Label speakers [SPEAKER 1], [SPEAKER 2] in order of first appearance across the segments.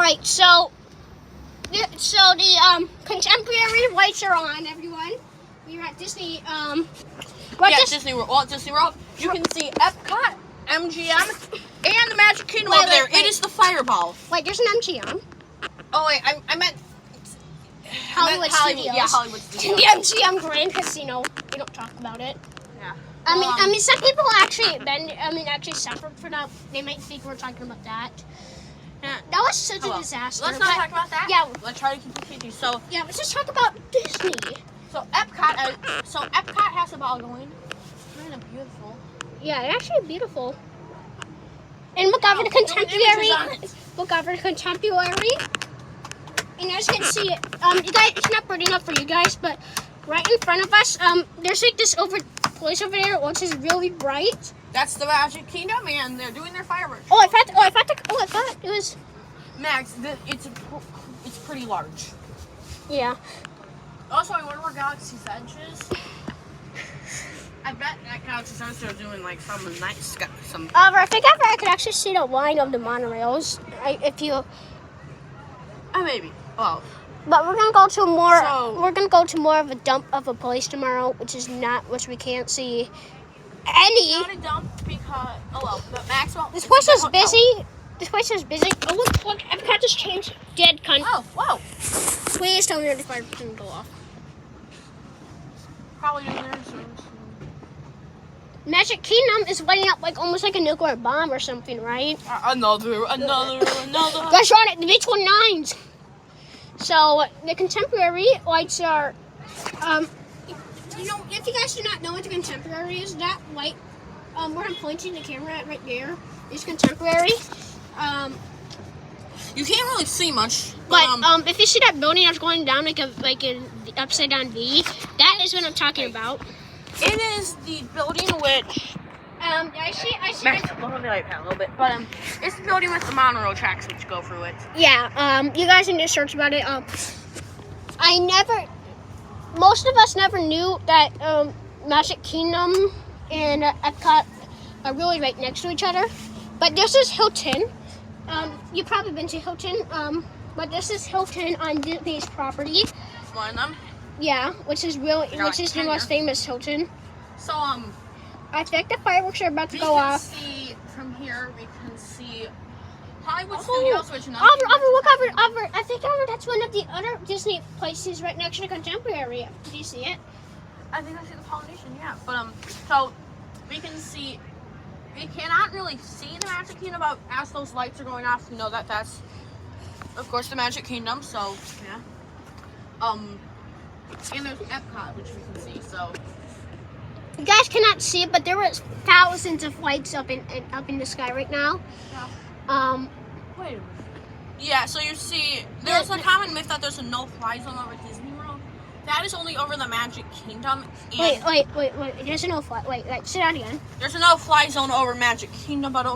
[SPEAKER 1] Right, so the contemporary lights are on, everyone. We're at Disney.
[SPEAKER 2] Disney World. Walt Disney World. You can see Epcot, MGM, and the Magic Kingdom over there. It is the fireball.
[SPEAKER 1] Wait, there's an MGM.
[SPEAKER 2] Oh wait, I meant
[SPEAKER 1] Hollywood Studios.
[SPEAKER 2] Yeah, Hollywood Studios.
[SPEAKER 1] The MGM Grand Casino. We don't talk about it.
[SPEAKER 2] Yeah.
[SPEAKER 1] I mean, some people actually suffered for that. They might think we're talking about that.
[SPEAKER 2] Yeah.
[SPEAKER 1] That was such a disaster.
[SPEAKER 2] Let's not talk about that.
[SPEAKER 1] Yeah.
[SPEAKER 2] Let's try to keep it PG. So
[SPEAKER 1] yeah, let's just talk about Disney.
[SPEAKER 2] So Epcot has a ball going. Kind of beautiful.
[SPEAKER 1] Yeah, it's actually beautiful. And look over the contemporary. Look over the contemporary. And as you can see, you guys, it's not bright enough for you guys, but right in front of us, there's like this place over there, which is really bright.
[SPEAKER 2] That's the Magic Kingdom, and they're doing their fireworks.
[SPEAKER 1] I thought it was.
[SPEAKER 2] Max, it's pretty large.
[SPEAKER 1] Yeah.
[SPEAKER 2] Also, I wonder where Galaxy's Edge is. I bet at Galaxy's Edge they're doing like some nice stuff.
[SPEAKER 1] I think I could actually see the line of the monorails. If you.
[SPEAKER 2] Maybe. Well.
[SPEAKER 1] But we're gonna go to more. We're gonna go to more of a dump of a place tomorrow, which we can't see any.
[SPEAKER 2] It's not a dump because but Max won't.
[SPEAKER 1] This place is busy. This place is busy. Oh look! Epcot just changed. Dead cunt.
[SPEAKER 2] Oh wow!
[SPEAKER 1] Please tell me the fire didn't go off.
[SPEAKER 2] Probably doing there soon.
[SPEAKER 1] Magic Kingdom is lighting up like almost like a nuclear bomb or something, right?
[SPEAKER 2] Another.
[SPEAKER 1] That's right, the B-29s. So the contemporary lights are, if you guys do not know what the contemporary is, that light, where I'm pointing the camera at right there is contemporary.
[SPEAKER 2] You can't really see much,
[SPEAKER 1] but if you see that building that's going down like an upside down V, that is what I'm talking about.
[SPEAKER 2] It is the building which.
[SPEAKER 1] I see.
[SPEAKER 2] Max, look on the iPad a little bit, but it's the building with the monorail tracks which go through it.
[SPEAKER 1] Yeah. You guys need to search about it. Most of us never knew that Magic Kingdom and Epcot are really right next to each other. But this is Hilton. You've probably been to Hilton. But this is Hilton on Disney's property.
[SPEAKER 2] One of them.
[SPEAKER 1] Yeah, which is the most famous Hilton.
[SPEAKER 2] So
[SPEAKER 1] I think the fireworks are about to go off.
[SPEAKER 2] See from here, we can see Hollywood Studios, which
[SPEAKER 1] look over. I think that's one of the other Disney places right next to the Contemporary. Do you see it?
[SPEAKER 2] I think I see the Polynesian, yeah. But so we can see. We cannot really see the Magic Kingdom, but as those lights are going off, you know that's of course the Magic Kingdom. So yeah. And there's Epcot, which we can see. So.
[SPEAKER 1] You guys cannot see it, but there was thousands of lights up in the sky right now.
[SPEAKER 2] Yeah. Wait a minute. Yeah, so you see, there's a common myth that there's a no-fly zone over Disney World. That is only over the Magic Kingdom.
[SPEAKER 1] Wait. There's a no-fly. Wait, sit down again.
[SPEAKER 2] There's a no-fly zone over Magic Kingdom, but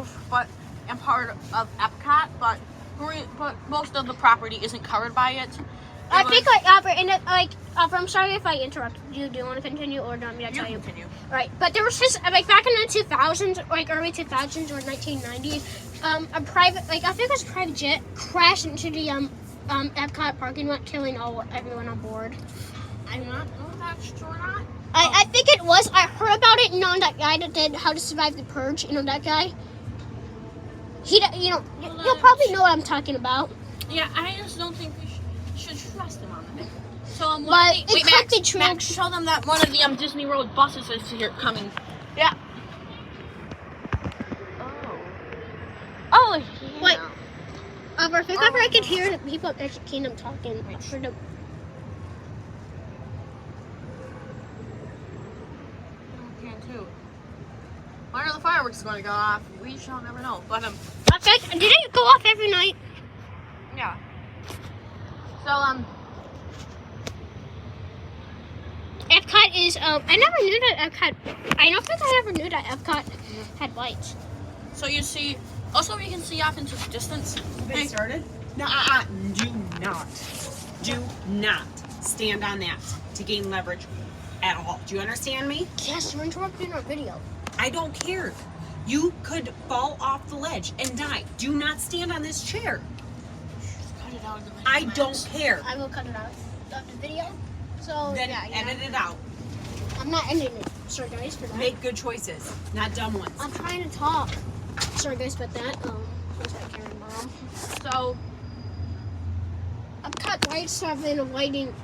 [SPEAKER 2] part of Epcot, but most of the property isn't covered by it.
[SPEAKER 1] I think Albert, I'm sorry if I interrupted you. Do you want to continue or do you want me to tell you?
[SPEAKER 2] Continue.
[SPEAKER 1] Right, but there was just back in the 2000s, early 2000s or 1990s, a private, I think it was a private jet crashed into the Epcot parking lot, killing everyone on board.
[SPEAKER 2] I'm not know if that's true or not.
[SPEAKER 1] I think it was. I heard about it. That guy that did How to Survive the Purge. That guy. You'll probably know what I'm talking about.
[SPEAKER 2] Yeah, I just don't think we should trust him on it. So Max, show them that one of the Disney World buses is here coming. Yeah. Oh, yeah.
[SPEAKER 1] Wait. I think I could hear the people at Magic Kingdom talking.
[SPEAKER 2] I can too. When are the fireworks going to go off? We shall never know. But
[SPEAKER 1] did it go off every night?
[SPEAKER 2] Yeah. So
[SPEAKER 1] Epcot is I never knew that Epcot. I don't think I ever knew that Epcot had lights.
[SPEAKER 2] So you see, also we can see off into the distance.
[SPEAKER 3] They started? No, do not stand on that to gain leverage at all. Do you understand me?
[SPEAKER 1] Yes, you're interrupting our video.
[SPEAKER 3] I don't care. You could fall off the ledge and die. Do not stand on this chair.
[SPEAKER 2] cut it out of the video.
[SPEAKER 3] I don't care.
[SPEAKER 1] I will cut it out of the video. So
[SPEAKER 3] Then
[SPEAKER 1] yeah,
[SPEAKER 3] edit it out.
[SPEAKER 1] I'm not editing it. Sorry guys for that.
[SPEAKER 3] Make good choices, not dumb ones.
[SPEAKER 1] I'm trying to talk. Sorry guys about that. Where's that camera, Mom?
[SPEAKER 2] So,
[SPEAKER 1] I've cut lights so I've been lighting.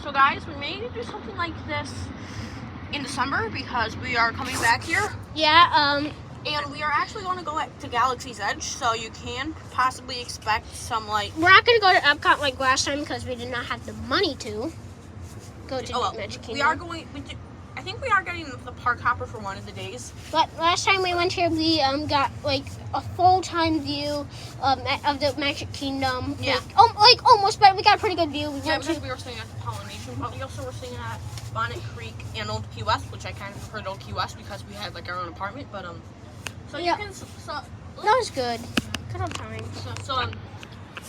[SPEAKER 2] So guys, we may do something like this in the summer because we are coming back here.
[SPEAKER 1] Yeah,
[SPEAKER 2] And we are actually going to go to Galaxy's Edge, so you can possibly expect some like.
[SPEAKER 1] we're not gonna go to Epcot like last time because we did not have the money to go to Magic Kingdom.
[SPEAKER 2] We are going. I think we are getting the park hopper for one of the days.
[SPEAKER 1] But last time we went here, we got like a full-time view of the Magic Kingdom.
[SPEAKER 2] Yeah.
[SPEAKER 1] Like almost, but we got a pretty good view. We
[SPEAKER 2] Yeah,
[SPEAKER 1] went
[SPEAKER 2] because
[SPEAKER 1] to,
[SPEAKER 2] we were staying at the Polynesian, but we also were staying at Bonnet Creek and Old Key West, which I kind of preferred Old Key West because we had like our own apartment. But so
[SPEAKER 1] Yeah.
[SPEAKER 2] you can
[SPEAKER 1] that was good. Good old time.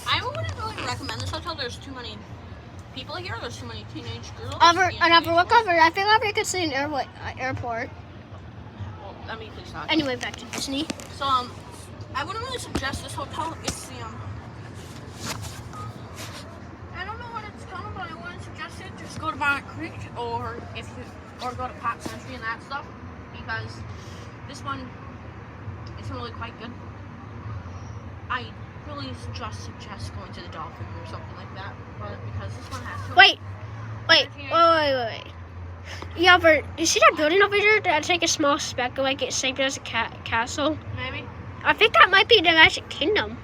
[SPEAKER 2] I wouldn't really recommend this hotel. There's too many people here. There's too many teenage girls.
[SPEAKER 1] Look over. I feel like we could see an airport.
[SPEAKER 2] Well, let me please not.
[SPEAKER 1] Anyway, back to Disney.
[SPEAKER 2] So I wouldn't really suggest this hotel. It's the I don't know what it's called, but I wouldn't suggest it. Just go to Bonnet Creek or go to Pop Century and that stuff because this one is really quite good. I really suggest going to the Dolphin or something like that, but because this one has to.
[SPEAKER 1] Wait. Yeah, but you see that building over there? That's like a small speck, like it's shaped as a castle.
[SPEAKER 2] Maybe.
[SPEAKER 1] I think that might be the Magic Kingdom.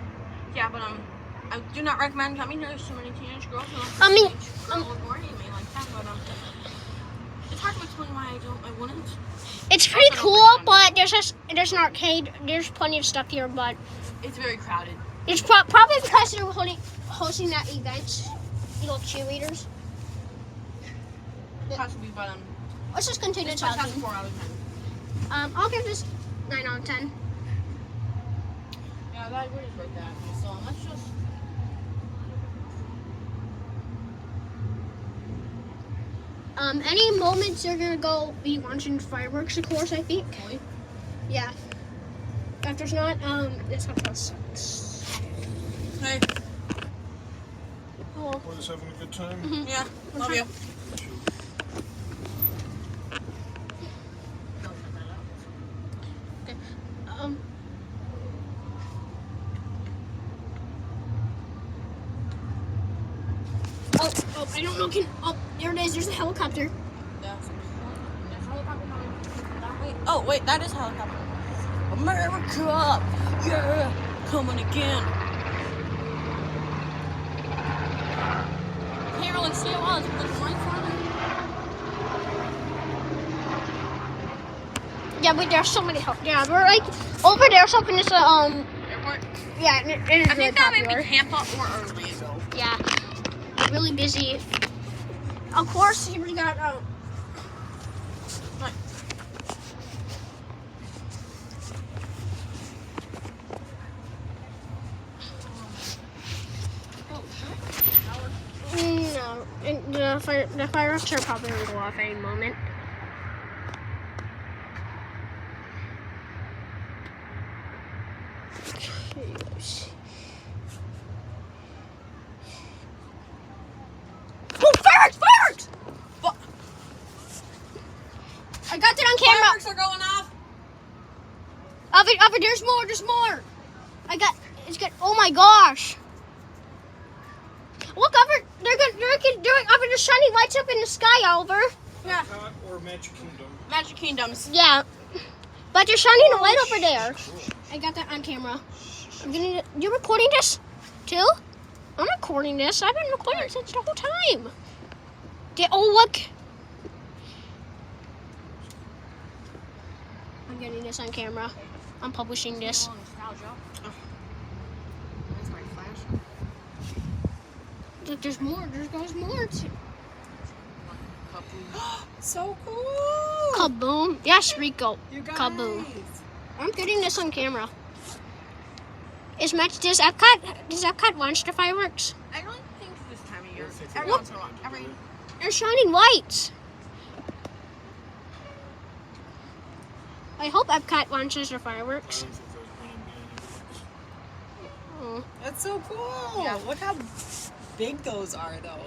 [SPEAKER 2] Yeah, but I do not recommend coming here. There's too many teenage girls.
[SPEAKER 1] I mean,
[SPEAKER 2] girl or boy, you may like that, but it's hard to explain why I wouldn't.
[SPEAKER 1] It's pretty cool, but there's an arcade. There's plenty of stuff here, but
[SPEAKER 2] It's very crowded.
[SPEAKER 1] it's probably because they're hosting that event. You know, cheerleaders.
[SPEAKER 2] Possibly, but
[SPEAKER 1] Let's just continue
[SPEAKER 2] this one has
[SPEAKER 1] talking.
[SPEAKER 2] 4 out of 10.
[SPEAKER 1] I'll give this 9 out of 10.
[SPEAKER 2] Yeah, that would rate that. So let's just.
[SPEAKER 1] Any moments you're gonna go be watching fireworks, of course, I think.
[SPEAKER 2] Really?
[SPEAKER 1] Yeah. If there's not, this hotel sucks.
[SPEAKER 2] Hey.
[SPEAKER 1] Oh.
[SPEAKER 4] We're just having a good time.
[SPEAKER 1] Mhm.
[SPEAKER 2] Yeah. Love you.
[SPEAKER 1] Okay. Oh, I don't know. There it is. There's a helicopter.
[SPEAKER 2] Yeah. There's a helicopter coming. That way. Oh wait, that is a helicopter. America, yeah, coming again. Can't really see it well. It's right front of me.
[SPEAKER 1] Yeah, but there's so many helicopters. Yeah, we're like over there. Something is
[SPEAKER 2] Airport.
[SPEAKER 1] yeah, it is
[SPEAKER 2] I
[SPEAKER 1] really
[SPEAKER 2] think that may
[SPEAKER 1] popular.
[SPEAKER 2] be Tampa or Orlando.
[SPEAKER 1] Yeah, really busy. Of course, here we got
[SPEAKER 2] Right.
[SPEAKER 1] no, and the fireworks are probably gonna go off any moment. Oh, fireworks! Fireworks!
[SPEAKER 2] What?
[SPEAKER 1] I got that on camera.
[SPEAKER 2] Fireworks are going off.
[SPEAKER 1] Over, there's more, it's good. Oh my gosh. Look, over, they're over, they're shining lights up in the sky, Oliver.
[SPEAKER 2] Yeah.
[SPEAKER 4] Epcot or Magic Kingdom?
[SPEAKER 2] Magic Kingdoms.
[SPEAKER 1] Yeah. But they're shining a light over there. I got that on camera. You're recording this too? I'm recording this. I've been recording since the whole time. Oh, look. I'm getting this on camera. I'm publishing this.
[SPEAKER 2] Oh, nostalgia. Oh. Where's my flash?
[SPEAKER 1] Look, there's more. There's more.
[SPEAKER 3] So cool.
[SPEAKER 1] Kaboom. Yes, Rico.
[SPEAKER 3] You guys.
[SPEAKER 1] Kaboom. I'm getting this on camera. Does Epcot launch the fireworks?
[SPEAKER 2] I don't think this time of year.
[SPEAKER 4] What?
[SPEAKER 2] Every once in a while.
[SPEAKER 1] They're shining lights. I hope Epcot launches their
[SPEAKER 4] I
[SPEAKER 1] fireworks.
[SPEAKER 4] don't think there's going to be any.
[SPEAKER 1] Oh.
[SPEAKER 3] That's so cool.
[SPEAKER 2] Yeah.
[SPEAKER 3] Look how big those are, though.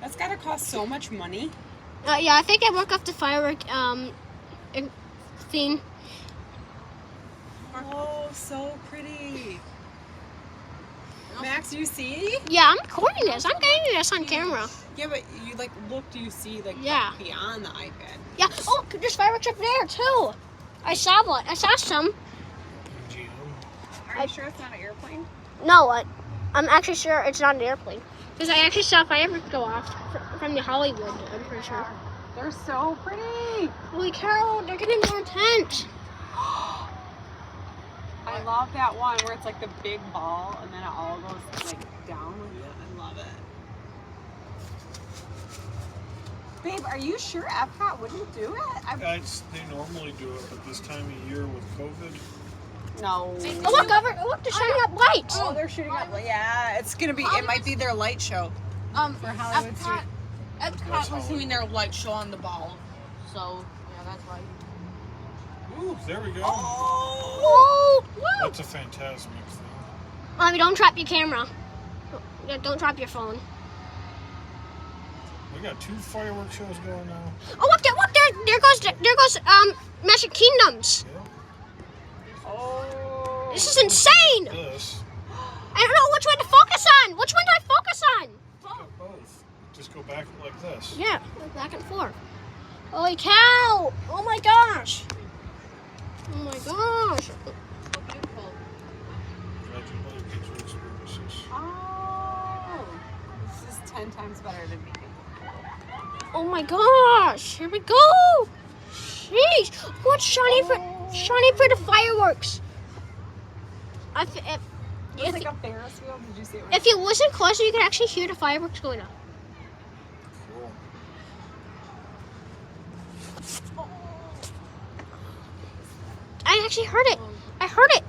[SPEAKER 3] That's gotta cost so much money.
[SPEAKER 1] Yeah, I think I work off the firework thing.
[SPEAKER 3] Oh, so pretty. Max, you see?
[SPEAKER 1] Yeah, I'm recording this. I'm getting this on camera.
[SPEAKER 3] Yeah, but you like look. Do you see like
[SPEAKER 1] Yeah.
[SPEAKER 3] beyond the iPad?
[SPEAKER 1] Yeah. Oh, there's fireworks up there too. I saw one. I saw some.
[SPEAKER 4] GM.
[SPEAKER 3] Are you sure it's not an airplane?
[SPEAKER 1] No, I'm actually sure it's not an airplane because I actually saw fireworks go off from the Hollywood. I'm pretty sure.
[SPEAKER 3] They're so pretty.
[SPEAKER 1] Holy cow! They're getting more intense.
[SPEAKER 3] I love that one where it's like the big ball and then it all goes like down with it. I love it. Babe, are you sure Epcot wouldn't do it?
[SPEAKER 4] They normally do it, but this time of year with COVID,
[SPEAKER 3] No.
[SPEAKER 1] Oh look, look! They're shining up lights.
[SPEAKER 3] Oh, they're shooting up. Yeah, it's gonna be. It might be their light show.
[SPEAKER 2] For
[SPEAKER 3] Hollywood
[SPEAKER 2] Epcot was doing their light show on the ball, so yeah, that's why.
[SPEAKER 4] ooh, there we go.
[SPEAKER 1] Oh! Woo!
[SPEAKER 4] That's a phantasmic thing.
[SPEAKER 1] Mommy, don't drop your camera. Don't drop your phone.
[SPEAKER 4] We got 2 fireworks shows going now.
[SPEAKER 1] Oh look! There goes Magic Kingdoms.
[SPEAKER 4] Yeah.
[SPEAKER 3] Oh.
[SPEAKER 1] This is insane.
[SPEAKER 4] This.
[SPEAKER 1] I don't know which one to focus on. Which one do I focus on?
[SPEAKER 4] Got both. Just go back like this.
[SPEAKER 1] Yeah, back and forth. Holy cow! Oh my gosh! Oh my gosh!
[SPEAKER 4] Legendary picture experiences.
[SPEAKER 3] Oh. This is 10 times better than me.
[SPEAKER 1] Oh my gosh! Here we go! Jeez! What's shining for the fireworks?
[SPEAKER 3] It's like a Ferris wheel. Did you see it?
[SPEAKER 1] If you listen closer, you can actually hear the fireworks going off.
[SPEAKER 4] Cool.
[SPEAKER 1] I actually heard it. I heard it.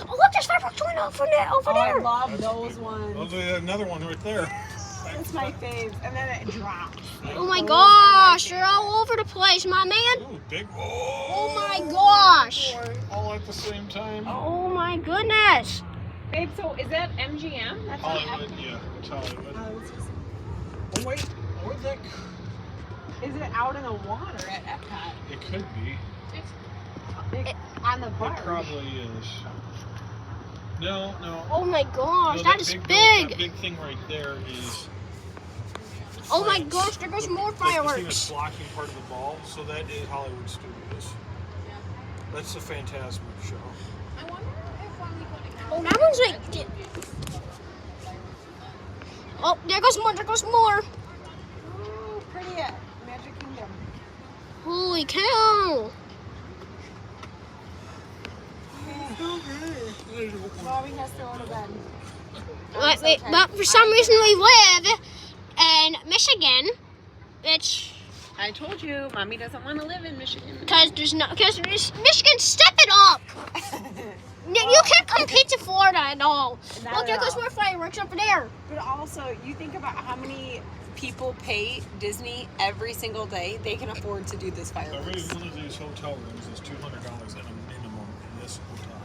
[SPEAKER 1] Oh look, there's fireworks going off over there.
[SPEAKER 3] Oh, I love
[SPEAKER 4] That's a
[SPEAKER 3] those
[SPEAKER 4] big one.
[SPEAKER 3] ones.
[SPEAKER 4] Oh, there's another one right there.
[SPEAKER 3] That's my fave. And then it drops.
[SPEAKER 1] Oh my gosh, they're all over the place, my man.
[SPEAKER 4] Ooh, big.
[SPEAKER 1] Oh my gosh.
[SPEAKER 4] Boy, all at the same time.
[SPEAKER 1] Oh my goodness.
[SPEAKER 3] Babe, so is that MGM? That's not
[SPEAKER 4] Hollywood, yeah, it's Hollywood.
[SPEAKER 3] Hollywood.
[SPEAKER 4] Oh wait, where'd that?
[SPEAKER 3] Is it out in the water at Epcot?
[SPEAKER 4] It could be.
[SPEAKER 3] On the
[SPEAKER 4] It
[SPEAKER 3] bar.
[SPEAKER 4] probably is. No.
[SPEAKER 1] Oh my gosh,
[SPEAKER 4] No,
[SPEAKER 1] that is
[SPEAKER 4] That
[SPEAKER 1] big.
[SPEAKER 4] big thing right there is.
[SPEAKER 1] Oh my
[SPEAKER 4] France.
[SPEAKER 1] gosh, there goes more
[SPEAKER 4] Like the thing
[SPEAKER 1] fireworks.
[SPEAKER 4] that's blocking part of the ball, so that is Hollywood Studios. That's the Phantasmic show.
[SPEAKER 2] I wonder if when we go to
[SPEAKER 1] Oh, that one's like. Oh, there goes more. There goes more.
[SPEAKER 3] Ooh, pretty at Magic Kingdom.
[SPEAKER 1] Holy cow!
[SPEAKER 3] Mommy has to go to bed.
[SPEAKER 1] Wait, but for some reason we live in Michigan. It's
[SPEAKER 3] I told you, Mommy doesn't want to live in Michigan.
[SPEAKER 1] because Michigan. Step it up. You can't compete to Florida at all.
[SPEAKER 3] Not
[SPEAKER 1] Look, there
[SPEAKER 3] at
[SPEAKER 1] goes
[SPEAKER 3] all.
[SPEAKER 1] more fireworks over there.
[SPEAKER 3] But also, you think about how many people pay Disney every single day. They can afford to do this
[SPEAKER 4] Every
[SPEAKER 3] fireworks.
[SPEAKER 4] one of these hotel rooms is $200 at a minimum in this hotel.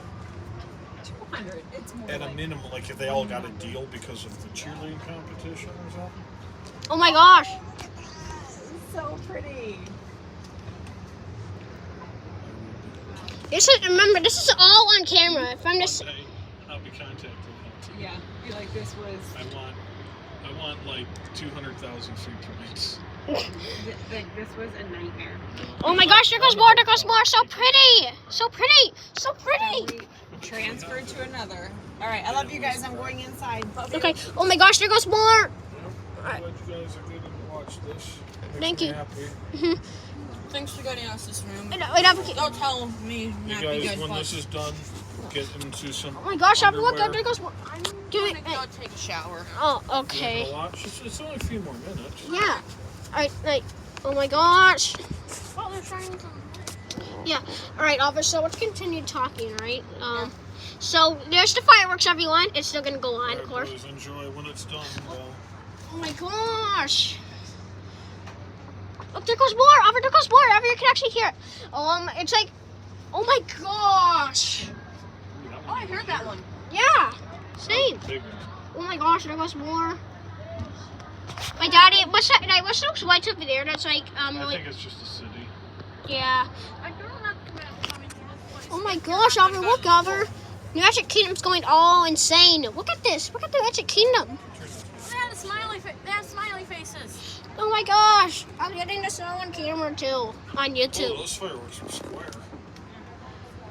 [SPEAKER 3] 200. It's more
[SPEAKER 4] At a
[SPEAKER 3] like
[SPEAKER 4] minimum, like if they all got a deal because of the cheerleading competition or something.
[SPEAKER 1] Oh my gosh!
[SPEAKER 3] so pretty.
[SPEAKER 1] Remember, this is all on camera. From this,
[SPEAKER 4] One day, I'll be contacting him.
[SPEAKER 3] Yeah, be like this was.
[SPEAKER 4] I want like 200,000 free points.
[SPEAKER 3] Like this was a nightmare.
[SPEAKER 1] oh my gosh, there goes more. There goes more. So pretty. So pretty. So pretty.
[SPEAKER 3] We transferred to another. All right, I love you guys. I'm going inside.
[SPEAKER 1] Okay. Oh my gosh, there goes more.
[SPEAKER 4] I'm glad you guys are getting to watch this. Makes
[SPEAKER 1] Thank
[SPEAKER 4] me
[SPEAKER 1] you.
[SPEAKER 4] happy.
[SPEAKER 2] Thanks for getting us this room.
[SPEAKER 1] Wait,
[SPEAKER 2] Don't tell me
[SPEAKER 4] You
[SPEAKER 2] not be
[SPEAKER 4] guys,
[SPEAKER 2] good,
[SPEAKER 4] when
[SPEAKER 2] but
[SPEAKER 4] this is done, get into some.
[SPEAKER 1] oh my gosh, look,
[SPEAKER 4] underwear.
[SPEAKER 1] there goes more.
[SPEAKER 2] I'm
[SPEAKER 1] Give
[SPEAKER 2] gonna
[SPEAKER 1] it-
[SPEAKER 2] go take a shower.
[SPEAKER 1] Oh,
[SPEAKER 4] You
[SPEAKER 1] okay.
[SPEAKER 4] wanna watch? It's only a few more minutes.
[SPEAKER 1] Yeah. Alright, oh my gosh.
[SPEAKER 2] Oh, they're shining some.
[SPEAKER 1] Yeah. Alright, Oliver, so let's continue talking, right? So there's the fireworks, everyone. It's still gonna go on, of
[SPEAKER 4] Alright,
[SPEAKER 1] course.
[SPEAKER 4] boys, enjoy when it's done. Well,
[SPEAKER 1] Oh my gosh. Oh, there goes more. Over there goes more. Over you can actually hear it. It's like, oh my gosh.
[SPEAKER 2] Oh, I heard that one.
[SPEAKER 1] Yeah, same.
[SPEAKER 4] Big one.
[SPEAKER 1] Oh my gosh, there goes more. My daddy, what's that? Like, what's those lights over there? That's like,
[SPEAKER 4] I
[SPEAKER 1] really,
[SPEAKER 4] think it's just a city.
[SPEAKER 1] yeah.
[SPEAKER 2] I don't have to come into this place.
[SPEAKER 1] Oh my gosh, Oliver, look, Oliver. The Magic Kingdom's going all insane. Look at this. Look at the Magic Kingdom.
[SPEAKER 2] They have smiley faces.
[SPEAKER 1] Oh my gosh. I'm getting this on camera too, on YouTube.
[SPEAKER 4] Oh, those fireworks are square.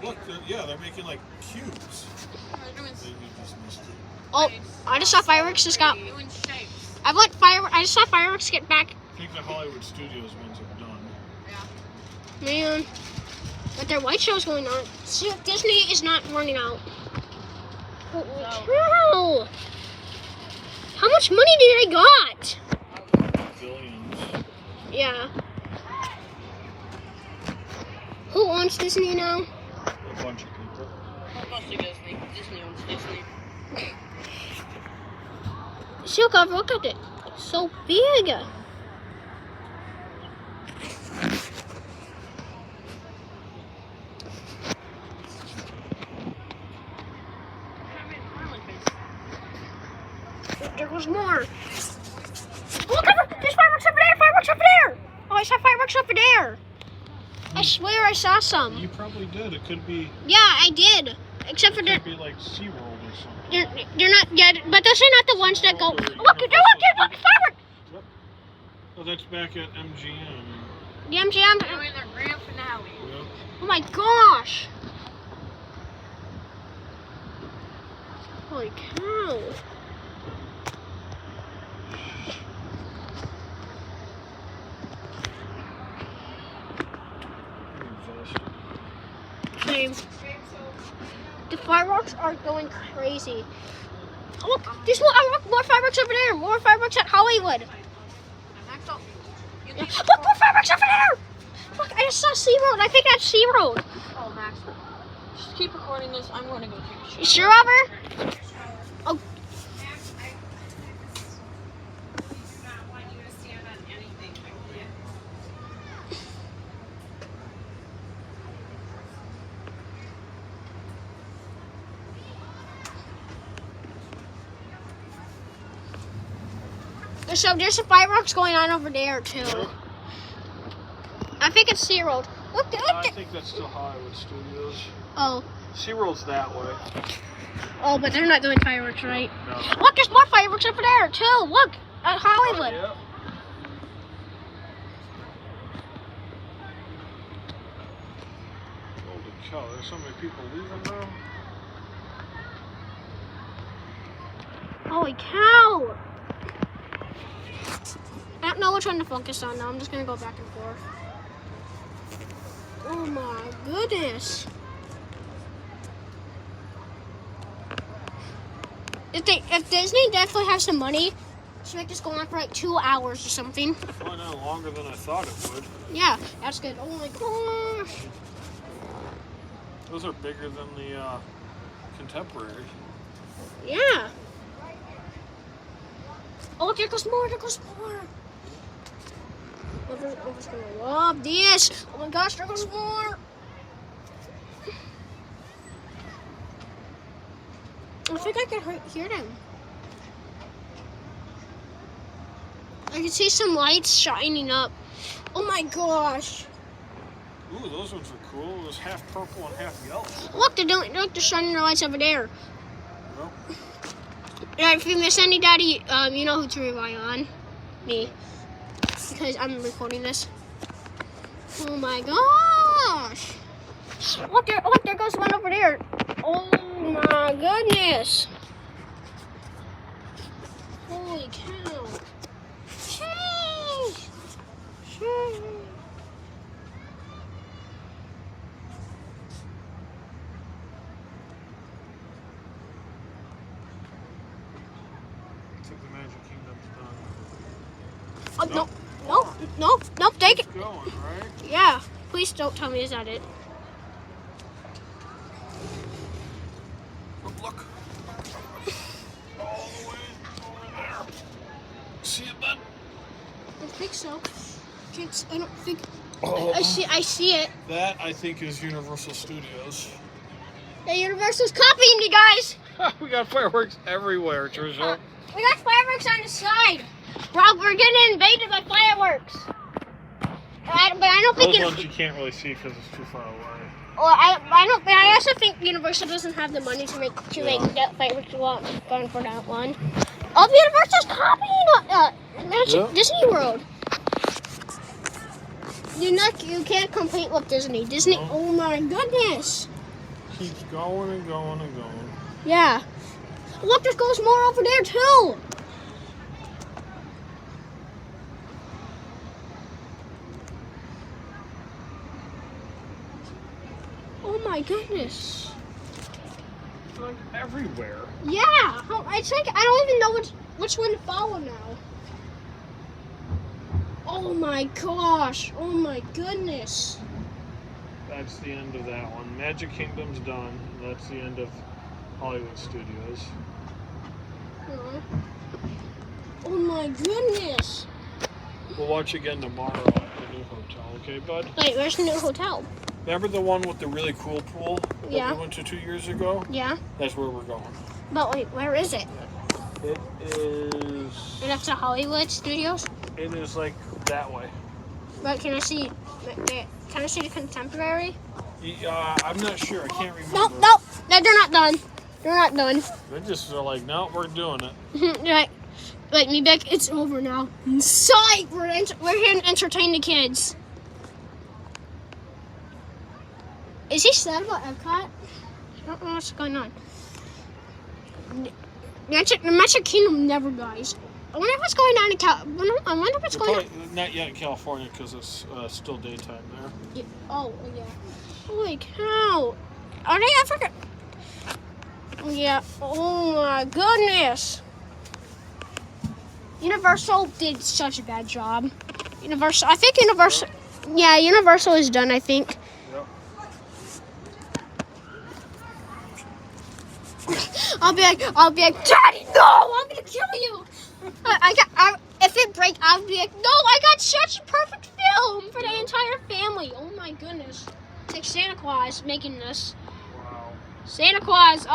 [SPEAKER 4] Look, they're making like cubes.
[SPEAKER 2] They're doing
[SPEAKER 4] Maybe you just missed it.
[SPEAKER 1] Oh, I just saw fireworks just got.
[SPEAKER 2] doing shapes.
[SPEAKER 1] I just saw fireworks get back.
[SPEAKER 4] I think the Hollywood Studios ones are done.
[SPEAKER 2] Yeah.
[SPEAKER 1] Man, but their white show's going on. See, Disney is not running out. Holy cow! How much money do they got?
[SPEAKER 4] Billions.
[SPEAKER 1] Yeah. Who owns Disney now?
[SPEAKER 4] A bunch of people.
[SPEAKER 2] Mostly Disney. Disney owns Disney.
[SPEAKER 1] See, look at it. So big. There goes more. Look at it. There's fireworks over there. Fireworks over there. Oh, I saw fireworks over there. I swear I saw some.
[SPEAKER 4] You probably did. It could be.
[SPEAKER 1] Yeah, I did. Except for
[SPEAKER 4] It
[SPEAKER 1] the.
[SPEAKER 4] could be like SeaWorld or something.
[SPEAKER 1] They're not yet, but those are not the ones that go. Look, look, fireworks!
[SPEAKER 4] Yep. Oh, that's back at MGM.
[SPEAKER 1] The MGM.
[SPEAKER 2] They're doing their grand finale.
[SPEAKER 4] Yep.
[SPEAKER 1] Oh my gosh! Holy cow! Same. The fireworks are going crazy. Oh, look, there's more fireworks over there. More fireworks at Hollywood.
[SPEAKER 2] Next up, you
[SPEAKER 1] Yeah.
[SPEAKER 2] think-
[SPEAKER 1] Look, more fireworks over there. Look, I just saw SeaWorld. I think that's SeaWorld.
[SPEAKER 2] Oh, Max. Just keep recording this. I'm going to go take a shit.
[SPEAKER 1] You sure, Robert? Oh. So there's some fireworks going on over there too.
[SPEAKER 4] Yep.
[SPEAKER 1] I think it's SeaWorld. Look,
[SPEAKER 4] I
[SPEAKER 1] look.
[SPEAKER 4] think that's still Hollywood Studios.
[SPEAKER 1] Oh,
[SPEAKER 4] SeaWorld's that way.
[SPEAKER 1] oh, but they're not doing fireworks, right?
[SPEAKER 4] No.
[SPEAKER 1] Look, there's more fireworks over there too. Look, at Hollywood.
[SPEAKER 4] Yep. Holy cow, there's so many people leaving now.
[SPEAKER 1] Holy cow! I don't know which one to focus on now. I'm just gonna go back and forth. Oh my goodness! If Disney definitely has some money, should make this go on for like 2 hours or something.
[SPEAKER 4] Why not longer than I thought it would?
[SPEAKER 1] Yeah, that's good. Oh my gosh!
[SPEAKER 4] Those are bigger than the Contemporary.
[SPEAKER 1] Yeah. Oh, there goes more. There goes more. I'm just gonna love this. Oh my gosh, there goes more. I think I can hear them. I can see some lights shining up. Oh my gosh.
[SPEAKER 4] Ooh, those ones are cool. It was half purple and half yellow.
[SPEAKER 1] Look, they're shining their lights over there.
[SPEAKER 4] Well,
[SPEAKER 1] Yeah, if you miss any, Daddy, you know who to rely on. Me. Because I'm recording this. Oh my gosh. Look, there goes one over there. Oh my goodness. Holy cow. Sheesh. Sheesh.
[SPEAKER 4] I think the Magic Kingdom's done.
[SPEAKER 1] Oh, no. Nope, take it.
[SPEAKER 4] It's going, right?
[SPEAKER 1] Yeah. Please don't tell me is that it.
[SPEAKER 4] Oh, look. All the way over there. See it, bud?
[SPEAKER 1] I think so. I don't think.
[SPEAKER 4] Oh,
[SPEAKER 1] I see it.
[SPEAKER 4] that I think is Universal Studios.
[SPEAKER 1] The Universal's copying you guys.
[SPEAKER 4] We got fireworks everywhere, Trisha.
[SPEAKER 1] We got fireworks on the side. Rob, we're getting invaded by fireworks. But I don't think
[SPEAKER 4] Those ones you can't really see because it's too far away.
[SPEAKER 1] Well, I don't. But I also think Universal doesn't have the money to make get fireworks going for that one. Oh, Universal's copying Magic Disney World. You can't compete with Disney. Disney.
[SPEAKER 4] No.
[SPEAKER 1] Oh my goodness.
[SPEAKER 4] Keeps going and going and going.
[SPEAKER 1] Yeah. Look, there goes more over there too. Oh my goodness.
[SPEAKER 4] Like everywhere.
[SPEAKER 1] Yeah. It's like I don't even know which one to follow now. Oh my gosh. Oh my goodness.
[SPEAKER 4] That's the end of that one. Magic Kingdom's done. That's the end of Hollywood Studios.
[SPEAKER 1] Oh my goodness.
[SPEAKER 4] We'll watch again tomorrow at the new hotel, okay, bud?
[SPEAKER 1] Wait, where's the new hotel?
[SPEAKER 4] Remember the one with the really cool pool that
[SPEAKER 1] Yeah.
[SPEAKER 4] we went to 2 years ago?
[SPEAKER 1] Yeah.
[SPEAKER 4] That's where we're going.
[SPEAKER 1] But wait, where is it?
[SPEAKER 4] It is...
[SPEAKER 1] And that's the Hollywood Studios?
[SPEAKER 4] It is like that way.
[SPEAKER 1] But can I see the contemporary?
[SPEAKER 4] I'm not sure. I can't remember.
[SPEAKER 1] Nope. No, they're not done. They're not done.
[SPEAKER 4] They just are like, no, we're doing it.
[SPEAKER 1] Right. Like me back, it's over now. Psych! We're here to entertain the kids. Is he sad about Epcot? I don't know what's going on. The Magic Kingdom never dies. I wonder what's going on in I wonder what's going on.
[SPEAKER 4] Not yet in California because it's still daytime there.
[SPEAKER 1] Yeah. Oh, yeah. Holy cow. Are they African? Yeah. Oh my goodness. Universal did such a bad job. I think Universal. Yeah, Universal is done, I think.
[SPEAKER 4] Yep.
[SPEAKER 1] I'll be like, Daddy, no, I'm gonna kill you. If it breaks, I'll be like, no, I got such a perfect film for the entire family. Oh my goodness. It's like Santa Claus making this.
[SPEAKER 4] Wow.
[SPEAKER 1] Santa Claus,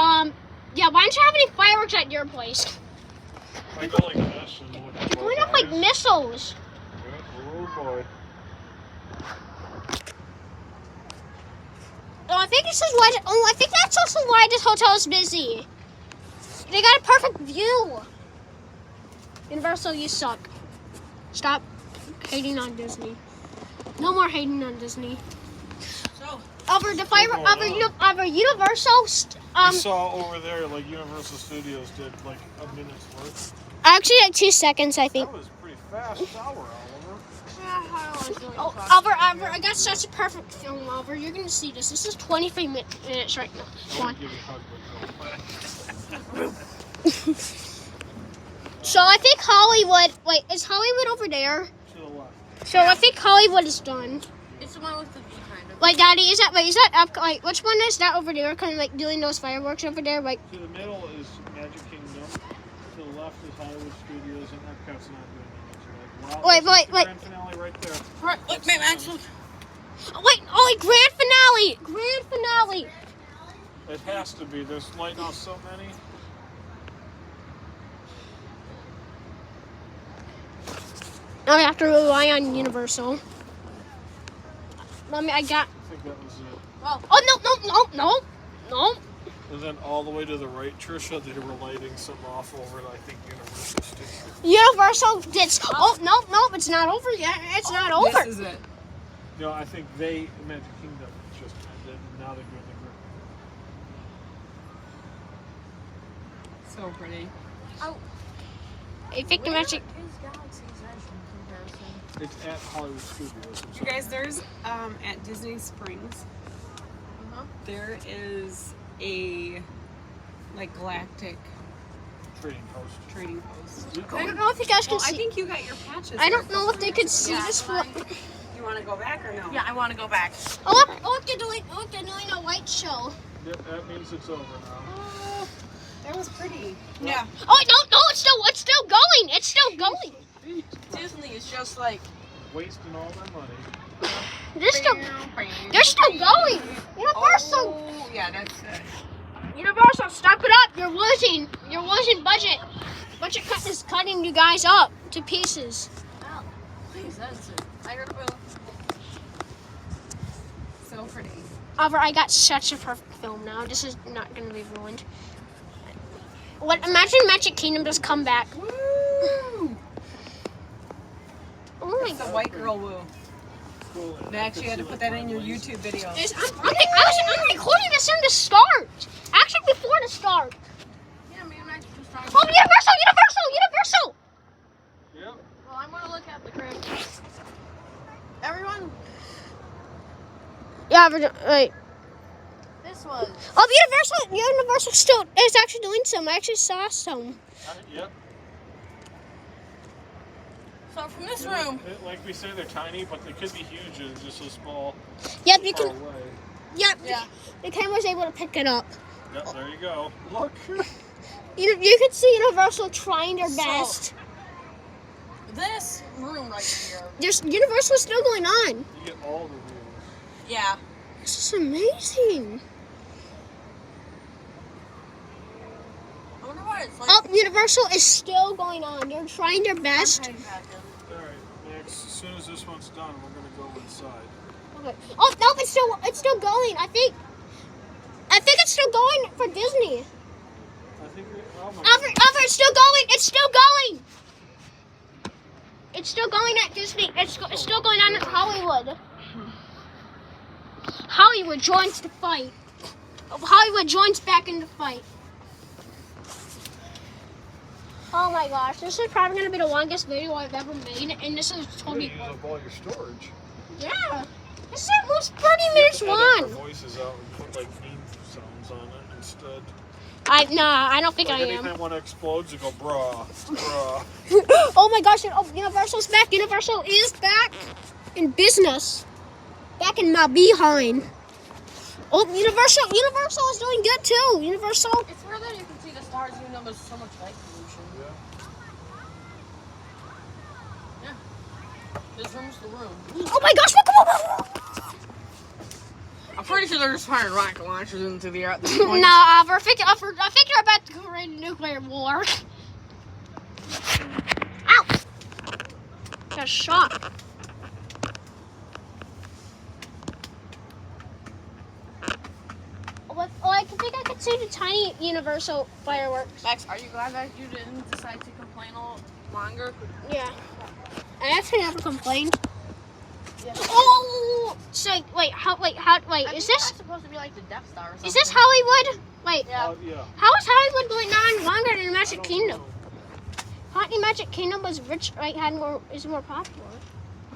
[SPEAKER 1] yeah, why don't you have any fireworks at your place?
[SPEAKER 4] I go like this and look at
[SPEAKER 1] They're going off like missiles.
[SPEAKER 4] Oh boy.
[SPEAKER 1] Oh, I think this is why. Oh, I think that's also why this hotel is busy. They got a perfect view. Universal, you suck. Stop hating on Disney. No more hating on Disney.
[SPEAKER 2] So,
[SPEAKER 1] Over Universal.
[SPEAKER 4] I saw over there like Universal Studios did like a minute's worth.
[SPEAKER 1] Actually, like 2 seconds, I think.
[SPEAKER 4] That was pretty fast hour, Oliver.
[SPEAKER 1] Oh, Albert, I got such a perfect film, Albert. You're gonna see this. This is 23 minutes right now.
[SPEAKER 4] I want to give you a hug, but no.
[SPEAKER 1] So I think Hollywood. Wait, is Hollywood over there?
[SPEAKER 4] To the left.
[SPEAKER 1] So I think Hollywood is done.
[SPEAKER 2] it's the one with the V kind of.
[SPEAKER 1] Like, Daddy, is that up? Like, which one is that over there? Kind of like doing those fireworks over there. Like,
[SPEAKER 4] To the middle is Magic Kingdom. To the left is Hollywood Studios, and Epcot's not doing anything. So like, wow,
[SPEAKER 1] Wait.
[SPEAKER 4] Grand finale right there.
[SPEAKER 2] Right, look, Max, look.
[SPEAKER 1] Grand finale! Grand finale!
[SPEAKER 4] It has to be. There's lighting off so many.
[SPEAKER 1] Now we have to rely on Universal. I think
[SPEAKER 4] that was it.
[SPEAKER 2] Well,
[SPEAKER 1] Oh, no.
[SPEAKER 4] And then all the way to the right, Trisha, they were lighting some off over at, I think, Universal Studios.
[SPEAKER 1] Universal did. Oh, no, it's not over yet. It's not over.
[SPEAKER 3] This is it.
[SPEAKER 4] No, I think Magic Kingdom just ended. Now they're doing the
[SPEAKER 3] So pretty.
[SPEAKER 1] I think the Magic.
[SPEAKER 2] is Galaxy's Edge in comparison?
[SPEAKER 4] It's at Hollywood Studios.
[SPEAKER 3] You guys, there's at Disney Springs, there is a like galactic
[SPEAKER 4] Trading Post.
[SPEAKER 3] trading post.
[SPEAKER 1] I don't know if you guys can
[SPEAKER 3] Well, I
[SPEAKER 1] see.
[SPEAKER 3] think you got your patches.
[SPEAKER 1] I don't know if they could see
[SPEAKER 2] Yeah,
[SPEAKER 1] this.
[SPEAKER 2] fine.
[SPEAKER 3] You want to go back or no?
[SPEAKER 2] Yeah, I want to go back.
[SPEAKER 1] Oh, look, they're doing a white show.
[SPEAKER 4] Yep, that means it's over now.
[SPEAKER 3] Oh, that was pretty.
[SPEAKER 2] Yeah.
[SPEAKER 1] Oh, no, it's still going. It's still going.
[SPEAKER 2] Disney is just like
[SPEAKER 4] wasting all their money.
[SPEAKER 1] They're still going. Universal.
[SPEAKER 3] Oh, yeah, that's it.
[SPEAKER 1] Universal, step it up. You're losing. You're losing budget. Budget cut is cutting you guys up to pieces.
[SPEAKER 2] Wow. Please, that's it. I heard about.
[SPEAKER 3] So pretty.
[SPEAKER 1] However, I got such a perfect film now. This is not going to be ruined. What? Imagine Magic Kingdom just come back.
[SPEAKER 3] Woo!
[SPEAKER 1] Oh my
[SPEAKER 3] The
[SPEAKER 1] god.
[SPEAKER 3] white girl woo.
[SPEAKER 4] Cool.
[SPEAKER 3] Max, you had to put that in your YouTube video.
[SPEAKER 1] I'm recording this in the start. Actually, before the start.
[SPEAKER 2] Yeah, me and Max just talking.
[SPEAKER 1] Oh, Universal!
[SPEAKER 4] Yep.
[SPEAKER 2] Well, I'm gonna look at the crib. Everyone,
[SPEAKER 1] Yeah, but wait.
[SPEAKER 2] this was.
[SPEAKER 1] Oh, Universal still is actually doing some. I actually saw some.
[SPEAKER 4] Yep.
[SPEAKER 2] So from this room,
[SPEAKER 4] Like we say, they're tiny, but they could be huge and just so small.
[SPEAKER 1] Yep, you
[SPEAKER 4] far
[SPEAKER 1] can.
[SPEAKER 4] away.
[SPEAKER 1] Yep.
[SPEAKER 2] yeah.
[SPEAKER 1] The camera's able to pick it up.
[SPEAKER 4] Yep, there you go. Look.
[SPEAKER 1] You can see Universal trying their best.
[SPEAKER 2] This room right here.
[SPEAKER 1] There's Universal's still going on.
[SPEAKER 4] You get all the views.
[SPEAKER 2] Yeah.
[SPEAKER 1] This is amazing.
[SPEAKER 2] I wonder what it's like.
[SPEAKER 1] Oh, Universal is still going on. They're trying their best.
[SPEAKER 4] All right, Max. As soon as this one's done, we're gonna go inside.
[SPEAKER 1] Okay. Oh no, it's still going. I think it's still going for Disney.
[SPEAKER 4] I think. Oh my.
[SPEAKER 1] Alfred, it's still going. It's still going. It's still going at Disney. It's still going on at Hollywood. Hollywood joins the fight. Hollywood joins back in the fight. Oh my gosh, this is probably gonna be the longest video I've ever made, and this is totally.
[SPEAKER 4] Use up all your storage.
[SPEAKER 1] Yeah, this is almost 30 minutes
[SPEAKER 4] Edit our
[SPEAKER 1] long.
[SPEAKER 4] voices out and put like theme sounds on it instead.
[SPEAKER 1] I don't think
[SPEAKER 4] Like
[SPEAKER 1] I
[SPEAKER 4] anytime
[SPEAKER 1] am.
[SPEAKER 4] one explodes, you go brah, brah.
[SPEAKER 1] Oh my gosh, Universal's back. Universal is back in business. Back in my behind. Oh, Universal is doing good too. Universal.
[SPEAKER 2] It's weird that you can see the stars even though there's so much light pollution.
[SPEAKER 4] Yeah.
[SPEAKER 2] Yeah. This room's the room.
[SPEAKER 1] Oh my gosh, look.
[SPEAKER 2] I'm pretty sure they're just firing rocket launchers into the air at this point.
[SPEAKER 1] No, I think you're about to create a nuclear war. Ow! Got shot. I think I could see the tiny Universal fireworks.
[SPEAKER 2] Max, are you glad that you didn't decide to complain a little longer?
[SPEAKER 1] Yeah. I actually never complained.
[SPEAKER 2] Yeah.
[SPEAKER 1] Oh! So wait,
[SPEAKER 2] I
[SPEAKER 1] is
[SPEAKER 2] think
[SPEAKER 1] this
[SPEAKER 2] that's supposed to be like the Death Star or something?
[SPEAKER 1] is this Hollywood? Wait,
[SPEAKER 2] Yeah.
[SPEAKER 4] Yeah.
[SPEAKER 1] how is Hollywood going on longer than Magic
[SPEAKER 4] I don't
[SPEAKER 1] Kingdom?
[SPEAKER 4] know.
[SPEAKER 1] Haunted Magic Kingdom was rich, right? Is more popular.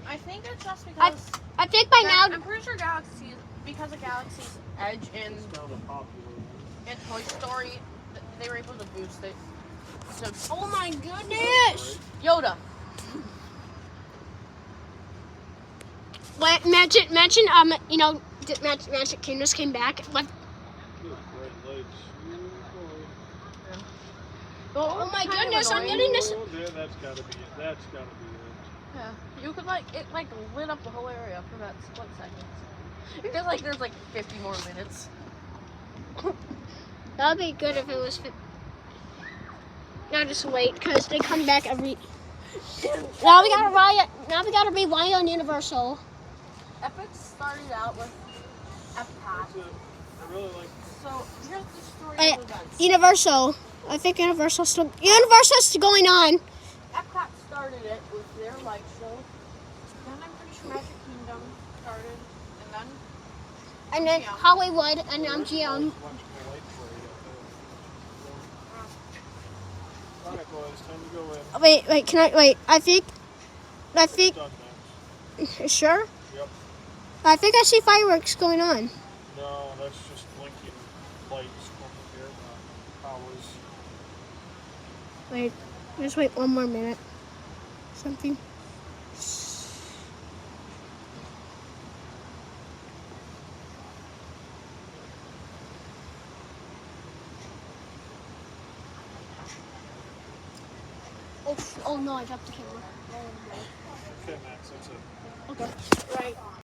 [SPEAKER 2] I think it's just because
[SPEAKER 1] I think by now.
[SPEAKER 2] I'm pretty sure Galaxy, because of Galaxy's Edge and
[SPEAKER 4] It's not a popular one.
[SPEAKER 2] Toy Story, they were able to boost it. So
[SPEAKER 1] Oh my goodness!
[SPEAKER 2] Yoda.
[SPEAKER 1] Magic, Magic Kingdom came back. Like,
[SPEAKER 4] Good, bright lights.
[SPEAKER 1] oh my
[SPEAKER 2] Kind of
[SPEAKER 1] goodness! I'm
[SPEAKER 2] annoying.
[SPEAKER 1] getting this.
[SPEAKER 4] Oh, there, that's gotta be it. That's gotta be
[SPEAKER 2] Yeah. You could it lit up the whole area for that split second. It feels like there's 50 more minutes.
[SPEAKER 1] That'd be good if it was. Now just wait, cause they come back every. Now we gotta riot. Now we gotta rely on Universal.
[SPEAKER 2] Epic started out with Epcot.
[SPEAKER 4] it. I really like.
[SPEAKER 2] So here's the story
[SPEAKER 1] Uh,
[SPEAKER 2] of events.
[SPEAKER 1] Universal. I think Universal's going on.
[SPEAKER 2] Epcot started it with their light show. Then I'm pretty sure Magic Kingdom started, and then
[SPEAKER 1] And then Hollywood and MGM.
[SPEAKER 4] Watching the light parade up there. Alright, boys, time to go in.
[SPEAKER 1] Wait, can I wait? I think
[SPEAKER 4] Done, Max.
[SPEAKER 1] sure.
[SPEAKER 4] Yep.
[SPEAKER 1] I think I see fireworks going on.
[SPEAKER 4] No, that's just blinking lights from the air powers.
[SPEAKER 1] Wait, just wait one more minute. Something. Oh no, I dropped the camera.
[SPEAKER 4] Okay, Max, that's it.
[SPEAKER 2] Okay.
[SPEAKER 1] Right.